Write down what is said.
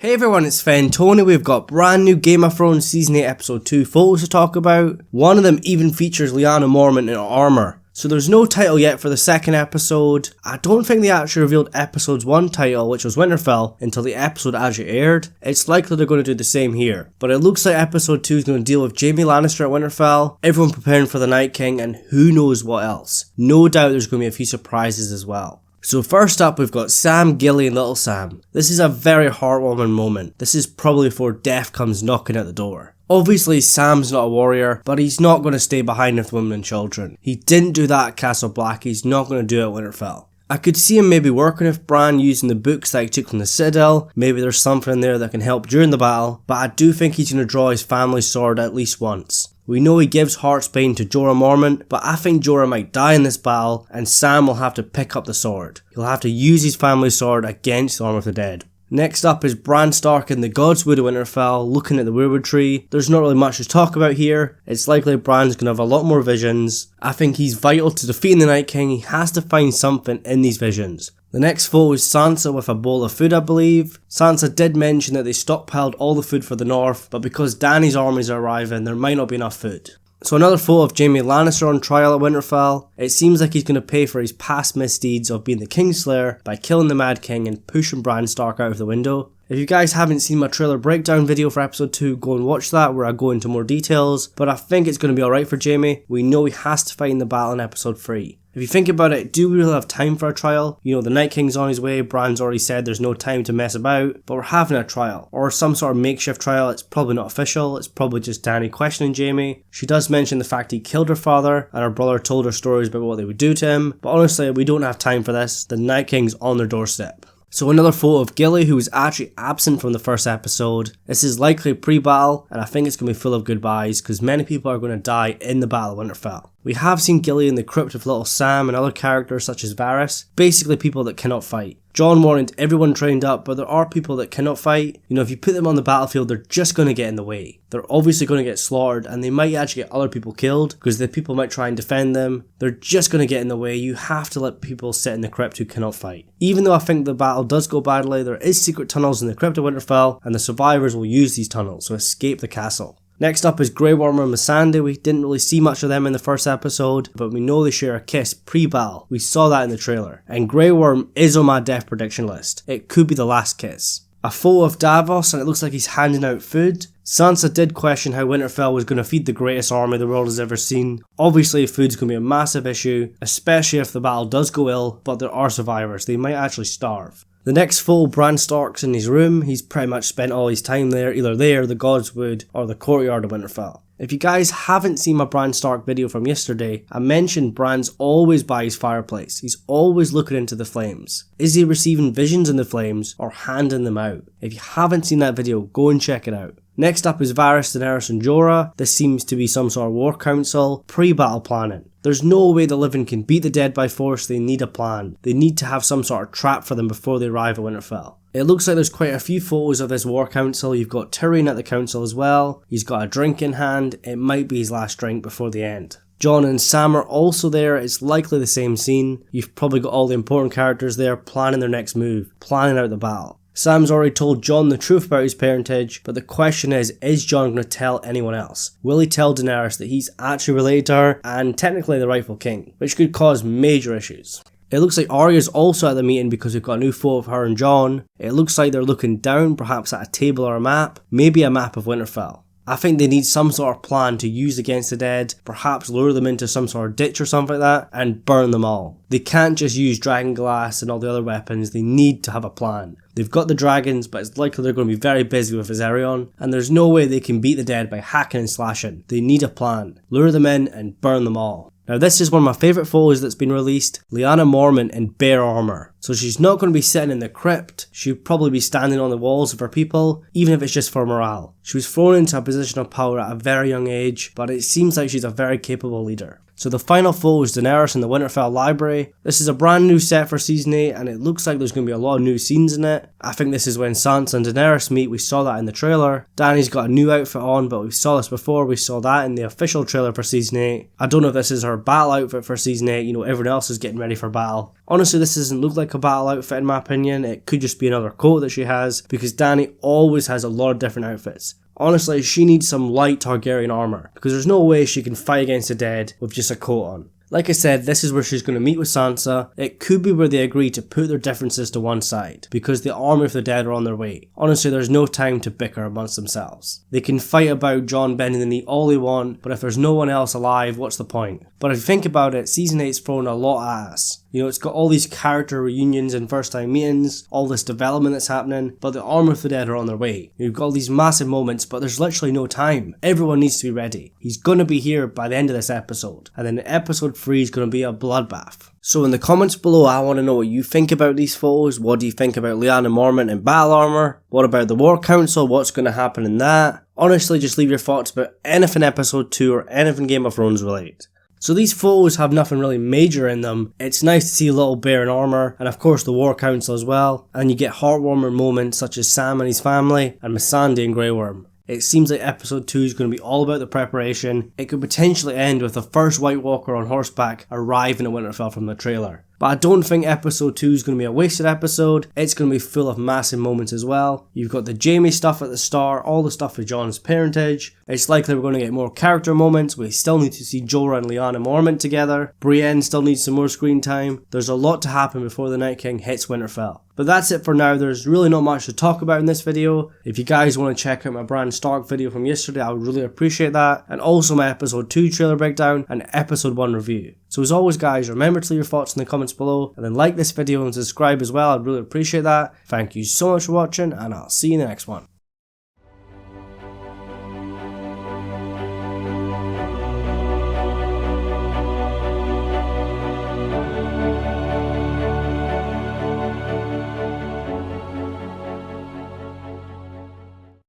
Hey everyone, it's Tony. We've got brand new Game of Thrones Season 8 Episode 2 photos to talk about. One of them even features Lyanna Mormont in armour. So there's no title yet for the second episode. I don't think they actually revealed Episode 1 title, which was Winterfell, until the episode actually aired. It's likely they're going to do the same here. But it looks like Episode 2 is going to deal with Jaime Lannister at Winterfell, everyone preparing for the Night King, and who knows what else. No doubt there's going to be a few surprises as well. So first up, we've got Sam, Gilly and Little Sam. This is a very heartwarming moment. This is probably before death comes knocking at the door. Obviously, Sam's not a warrior, but he's not going to stay behind with women and children. He didn't do that at Castle Black, he's not going to do it at Winterfell. I could see him maybe working with Bran using the books that he took from the Citadel. Maybe there's something in there that can help during the battle, but I do think he's going to draw his family's sword at least once. We know he gives Heartsbane to Jorah Mormont, but I think Jorah might die in this battle and Sam will have to pick up the sword. He'll have to use his family's sword against the Army of the Dead. Next up is Bran Stark in the Godswood of Winterfell, looking at the Weirwood Tree. There's not really much to talk about here. It's likely Bran's going to have a lot more visions. I think he's vital to defeating the Night King. He has to find something in these visions. The next photo is Sansa with a bowl of food, I believe. Sansa did mention that they stockpiled all the food for the north, but because Dany's armies are arriving, there might not be enough food. So another photo of Jaime Lannister on trial at Winterfell. It seems like he's going to pay for his past misdeeds of being the Kingslayer by killing the Mad King and pushing Bran Stark out of the window. If you guys haven't seen my trailer breakdown video for episode 2, go and watch that where I go into more details, but I think it's going to be alright for Jaime. We know he has to fight in the battle in episode 3. If you think about it, do we really have time for a trial? You know, the Night King's on his way, Bran's already said there's no time to mess about, but we're having a trial. Or some sort of makeshift trial. It's probably not official, it's probably just Dany questioning Jaime. She does mention the fact he killed her father, and her brother told her stories about what they would do to him, but honestly, we don't have time for this. The Night King's on their doorstep. So another photo of Gilly, who was actually absent from the first episode. This is likely pre-battle, and I think it's going to be full of goodbyes, because many people are going to die in the Battle of Winterfell. We have seen Gilly in the crypt with Little Sam and other characters such as Varys, basically people that cannot fight. Jon wanted everyone trained up, but there are people that cannot fight. You know, if you put them on the battlefield, they're just going to get in the way. They're obviously going to get slaughtered, and they might actually get other people killed, because the people might try and defend them. They're just going to get in the way. You have to let people sit in the crypt who cannot fight. Even though I think the battle does go badly, there is secret tunnels in the crypt of Winterfell, and the survivors will use these tunnels to escape the castle. Next up is Grey Worm and Missandei. We didn't really see much of them in the first episode, but we know they share a kiss pre-battle. We saw that in the trailer. And Grey Worm is on my death prediction list. It could be the last kiss. A photo of Davos, and it looks like he's handing out food. Sansa did question how Winterfell was going to feed the greatest army the world has ever seen. Obviously food's going to be a massive issue, especially if the battle does go ill, but there are survivors. They might actually starve. The next photo, Bran Stark's in his room. He's pretty much spent all his time there, either there, the Godswood, or the courtyard of Winterfell. If you guys haven't seen my Bran Stark video from yesterday, I mentioned Bran's always by his fireplace. He's always looking into the flames. Is he receiving visions in the flames or handing them out? If you haven't seen that video, go and check it out. Next up is Varys, Daenerys and Jorah. This seems to be some sort of war council, pre-battle planning. There's no way the living can beat the dead by force, they need a plan. They need to have some sort of trap for them before they arrive at Winterfell. It looks like there's quite a few photos of this war council. You've got Tyrion at the council as well. He's got a drink in hand. It might be his last drink before the end. Jon and Sam are also there. It's likely the same scene. You've probably got all the important characters there planning their next move, planning out the battle. Sam's already told Jon the truth about his parentage, but the question is Jon going to tell anyone else? Will he tell Daenerys that he's actually related to her and technically the rightful king, which could cause major issues. It looks like Arya's also at the meeting because we've got a new photo of her and Jon. It looks like they're looking down, perhaps at a table or a map, maybe a map of Winterfell. I think they need some sort of plan to use against the dead, perhaps lure them into some sort of ditch or something like that, and burn them all. They can't just use dragon glass and all the other weapons, they need to have a plan. They've got the dragons, but it's likely they're going to be very busy with Viserion, and there's no way they can beat the dead by hacking and slashing. They need a plan. Lure them in and burn them all. Now this is one of my favourite photos that's been released, Lyanna Mormont in bare armour. So she's not going to be sitting in the crypt, she'll probably be standing on the walls of her people, even if it's just for morale. She was thrown into a position of power at a very young age, but it seems like she's a very capable leader. So the final photo is Daenerys in the Winterfell library. This is a brand new set for season 8 and it looks like there's going to be a lot of new scenes in it. it. I think this is when Sansa and Daenerys meet. We saw that in the trailer. Dany's got a new outfit on, but we saw this before. We saw that in the official trailer for Season 8. I don't know if this is her battle outfit for Season 8. You know, everyone else is getting ready for battle. Honestly, this doesn't look like a battle outfit in my opinion. It could just be another coat that she has, because Dany always has a lot of different outfits. Honestly, she needs some light Targaryen armor, because there's no way she can fight against the dead with just a coat on. Like I said, this is where she's going to meet with Sansa. It could be where they agree to put their differences to one side, because the army of the dead are on their way. Honestly, there's no time to bicker amongst themselves. They can fight about Jon bending the knee all they want, but if there's no one else alive, what's the point? But if you think about it, Season 8's thrown a lot at us. You know, it's got all these character reunions and first time meetings, all this development that's happening, but the army of the dead are on their way. You've got all these massive moments, but there's literally no time. Everyone needs to be ready. He's gonna be here by the end of this episode, and then episode 3 is gonna be a bloodbath. So in the comments below, I want to know what you think about these photos. What do you think about Lyanna Mormont in battle armor? What about the War Council? What's going to happen in that? Honestly, just leave your thoughts about anything episode 2 or anything Game of Thrones related. So these photos have nothing really major in them. It's nice to see a little bear in armor, and of course the War Council as well. And you get heartwarming moments such as Sam and his family, and Missandei and Grey Worm. It seems like episode 2 is going to be all about the preparation. It could potentially end with the first White Walker on horseback arriving at Winterfell from the trailer. But I don't think episode 2 is going to be a wasted episode. It's going to be full of massive moments as well. You've got the Jaime stuff at the start, all the stuff with Jon's parentage. It's likely we're going to get more character moments. We still need to see Jorah and Lyanna Mormont together. Brienne still needs some more screen time. There's a lot to happen before the Night King hits Winterfell. But that's it for now. There's really not much to talk about in this video. If you guys want to check out my Bran Stark video from yesterday, I would really appreciate that. And also my episode 2 trailer breakdown and episode 1 review. So as always guys, remember to leave your thoughts in the comments below, and then like this video and subscribe as well. I'd really appreciate that. Thank you so much for watching, and I'll see you in the next one.